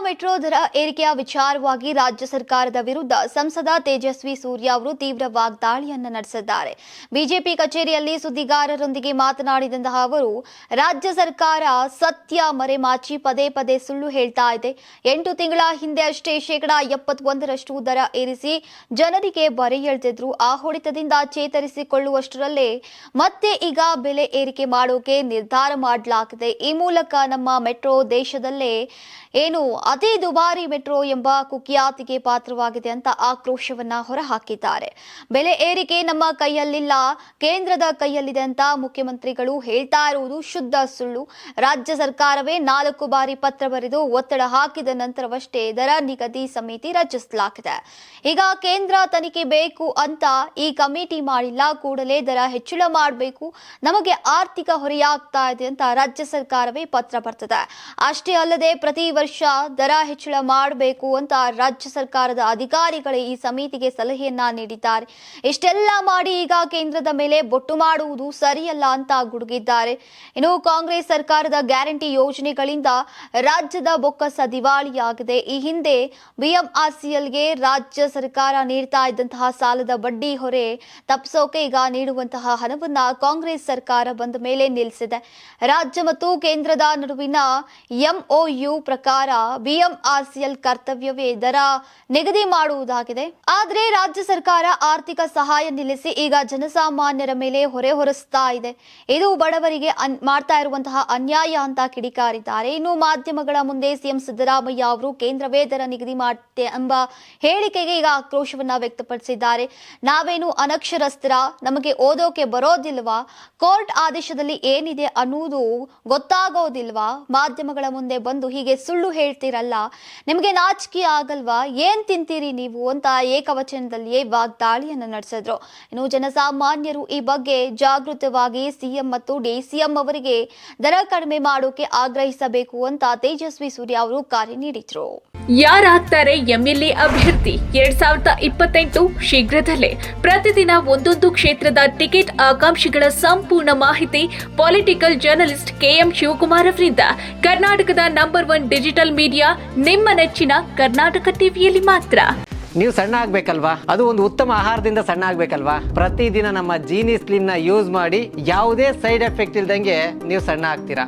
Metro ದರ ಏರಿಕೆಯ ವಿಚಾರವಾಗಿ ರಾಜ್ಯ ಸರ್ಕಾರದ ವಿರುದ್ಧ ಸಂಸದ ತೇಜಸ್ವಿ ಸೂರ್ಯ ಅವರು ತೀವ್ರ ವಾಗ್ದಾಳಿಯನ್ನು ನಡೆಸಿದ್ದಾರೆ. ಬಿಜೆಪಿ ಕಚೇರಿಯಲ್ಲಿ ಸುದ್ದಿಗಾರರೊಂದಿಗೆ ಮಾತನಾಡಿದಂತಹ ಅವರು, ರಾಜ್ಯ ಸರ್ಕಾರ ಸತ್ಯ ಮರೆಮಾಚಿ ಪದೇ ಪದೇ ಸುಳ್ಳು ಹೇಳ್ತಾ ಇದೆ. 8 ತಿಂಗಳ ಹಿಂದೆ ಅಷ್ಟೇ 71% ದರ ಏರಿಸಿ ಜನರಿಗೆ ಬರೆ ಎಳೆದಿದ್ರು. ಆ ಹೊಡೆತದಿಂದ ಚೇತರಿಸಿಕೊಳ್ಳುವಷ್ಟರಲ್ಲೇ ಮತ್ತೆ ಈಗ ಬೆಲೆ ಏರಿಕೆ ಮಾಡೋಕೆ ನಿರ್ಧಾರ ಮಾಡಲಾಗಿದೆ. ಈ ಮೂಲಕ ನಮ್ಮ ಮೆಟ್ರೋ ದೇಶದಲ್ಲೇ ಅತಿ ದುಬಾರಿ ಮೆಟ್ರೋ ಎಂಬ ಕುಖ್ಯಾತಿಗೆ ಪಾತ್ರವಾಗಿದೆ ಅಂತ ಆಕ್ರೋಶವನ್ನ ಹೊರಹಾಕಿದ್ದಾರೆ. ಬೆಲೆ ಏರಿಕೆ ನಮ್ಮ ಕೈಯಲ್ಲಿಲ್ಲ, ಕೇಂದ್ರದ ಕೈಯಲ್ಲಿದೆ ಅಂತ ಮುಖ್ಯಮಂತ್ರಿಗಳು ಹೇಳ್ತಾ ಇರುವುದು ಶುದ್ಧ ಸುಳ್ಳು. ರಾಜ್ಯ ಸರ್ಕಾರವೇ 4 ಬಾರಿ ಪತ್ರ ಬರೆದು ಒತ್ತಡ ಹಾಕಿದ ನಂತರವಷ್ಟೇ ದರ ನಿಗದಿ ಸಮಿತಿ ರಚಿಸಲಾಗಿದೆ. ಈಗ ಕೇಂದ್ರ ತನಿಖೆ ಬೇಕು ಅಂತ ಈ ಕಮಿಟಿ ಮಾಡಿಲ್ಲ. ಕೂಡಲೇ ದರ ಹೆಚ್ಚಳ ಮಾಡಬೇಕು, ನಮಗೆ ಆರ್ಥಿಕ ಹೊರೆಯಾಗ್ತಾ ಇದೆ ಅಂತ ರಾಜ್ಯ ಸರ್ಕಾರವೇ ಪತ್ರ ಬರ್ತದೆ. ಅಷ್ಟೇ ಅಲ್ಲದೆ ಪ್ರತಿ ವರ್ಷ ದರ ಹೆಚ್ಚಳ ಮಾಡಬೇಕು ಅಂತ ರಾಜ್ಯ ಸರ್ಕಾರದ ಅಧಿಕಾರಿಗಳೇ ಈ ಸಮಿತಿಗೆ ಸಲಹೆಯನ್ನ ನೀಡಿದ್ದಾರೆ. ಇಷ್ಟೆಲ್ಲ ಮಾಡಿ ಈಗ ಕೇಂದ್ರದ ಮೇಲೆ ಬೊಟ್ಟು ಮಾಡುವುದು ಸರಿಯಲ್ಲ ಅಂತ ಗುಡುಗಿದ್ದಾರೆ. ಇನ್ನು ಕಾಂಗ್ರೆಸ್ ಸರ್ಕಾರದ ಗ್ಯಾರಂಟಿ ಯೋಜನೆಗಳಿಂದ ರಾಜ್ಯದ ಬೊಕ್ಕಸ ದಿವಾಳಿಯಾಗಿದೆ. ಈ ಹಿಂದೆ ಬಿಎಂಆರ್ಸಿಎಲ್ಗೆ ರಾಜ್ಯ ಸರ್ಕಾರ ನೀಡ್ತಾ ಇದ್ದಂತಹ ಸಾಲದ ಬಡ್ಡಿ ಹೊರೆ ತಪ್ಪಿಸೋಕೆ ಈಗ ನೀಡುವಂತಹ ಹಣವನ್ನ ಕಾಂಗ್ರೆಸ್ ಸರ್ಕಾರ ಬಂದ ಮೇಲೆ ನಿಲ್ಲಿಸಿದೆ. ರಾಜ್ಯ ಮತ್ತು ಕೇಂದ್ರದ ನಡುವಿನ ಎಂಒಯು ಪ್ರಕಾರ ಬಿಎಂಆರ್ಸಿಎಲ್ ಕರ್ತವ್ಯವೇ ದರ ನಿಗದಿ ಮಾಡುವುದಾಗಿದೆ. ಆದರೆ ರಾಜ್ಯ ಸರ್ಕಾರ ಆರ್ಥಿಕ ಸಹಾಯ ನಿಲ್ಲಿಸಿ ಈಗ ಜನಸಾಮಾನ್ಯರ ಮೇಲೆ ಹೊರೆ ಹೊರಿಸ್ತಾ ಇದೆ. ಇದು ಬಡವರಿಗೆ ಮಾಡ್ತಾ ಇರುವಂತಹ ಅನ್ಯಾಯ ಅಂತ ಕಿಡಿಕಾರಿದ್ದಾರೆ. ಇನ್ನು ಮಾಧ್ಯಮಗಳ ಮುಂದೆ ಸಿಎಂ ಸಿದ್ದರಾಮಯ್ಯ ಅವರು ಕೇಂದ್ರವೇ ದರ ನಿಗದಿ ಮಾಡುತ್ತೆ ಎಂಬ ಹೇಳಿಕೆಗೆ ಈಗ ಆಕ್ರೋಶವನ್ನ ವ್ಯಕ್ತಪಡಿಸಿದ್ದಾರೆ. ನಾವೇನು ಅನಕ್ಷರಸ್ಥರ, ನಮಗೆ ಓದೋಕೆ ಬರೋದಿಲ್ವಾ? ಕೋರ್ಟ್ ಆದೇಶದಲ್ಲಿ ಏನಿದೆ ಅನ್ನುವುದು ಗೊತ್ತಾಗೋದಿಲ್ವಾ? ಮಾಧ್ಯಮಗಳ ಮುಂದೆ ಬಂದು ಹೀಗೆ ಸುಳ್ಳು ಹೇಳ್ತಿರಲ್ಲ, ನಿಮಗೆ ನಾಚಿಕೆ ಆಗಲ್ವಾ? ಏನ್ ತಿಂತೀರಿ ನೀವು ಅಂತ ಏಕವಚನದಲ್ಲಿಯೇ ವಾಗ್ದಾಳಿಯನ್ನು ನಡೆಸಿದ್ರು. ಇನ್ನು ಜನಸಾಮಾನ್ಯರು ಈ ಬಗ್ಗೆ ಜಾಗೃತವಾಗಿ ಸಿಎಂ ಮತ್ತು ಡಿಸಿಎಂ ಅವರಿಗೆ ದರ ಕಡಿಮೆ ಮಾಡೋಕೆ ಆಗ್ರಹಿಸಬೇಕು ಅಂತ ತೇಜಸ್ವಿ ಸೂರ್ಯ ಅವರು ಕರೆ ನೀಡಿದ್ರು. ಯಾರಾಗ್ತಾರೆ ಎಂಎಲ್ಎ ಅಭ್ಯರ್ಥಿ 2028 ಶೀಘ್ರದಲ್ಲೇ. ಪ್ರತಿದಿನ ಒಂದೊಂದು ಕ್ಷೇತ್ರದ ಟಿಕೆಟ್ ಆಕಾಂಕ್ಷಿಗಳ ಸಂಪೂರ್ಣ ಮಾಹಿತಿ ಪೊಲಿಟಿಕಲ್ ಜರ್ನಲಿಸ್ಟ್ ಕೆಎಂ ಶಿವಕುಮಾರ್ ಅವರಿಂದ. ಕರ್ನಾಟಕದ ನಂಬರ್ 1 ಡಿಜಿಟಲ್ ಮೀಡಿಯಾ ನಿಮ್ಮ ನೆಚ್ಚಿನ ಕರ್ನಾಟಕ ಟಿವಿಯಲ್ಲಿ ಮಾತ್ರ. ನೀವು ಸಣ್ಣ ಆಗ್ಬೇಕಲ್ವಾ? ಅದು ಒಂದು ಉತ್ತಮ ಆಹಾರದಿಂದ ಸಣ್ಣ ಆಗ್ಬೇಕಲ್ವಾ? ಪ್ರತಿದಿನ ನಮ್ಮ ಜೀನಿ ಸ್ಲಿಮ್ ನ ಯೂಸ್ ಮಾಡಿ ಯಾವುದೇ ಸೈಡ್ ಎಫೆಕ್ಟ್ ಇಲ್ದಂಗೆ ನೀವು ಸಣ್ಣ ಆಗ್ತೀರಾ.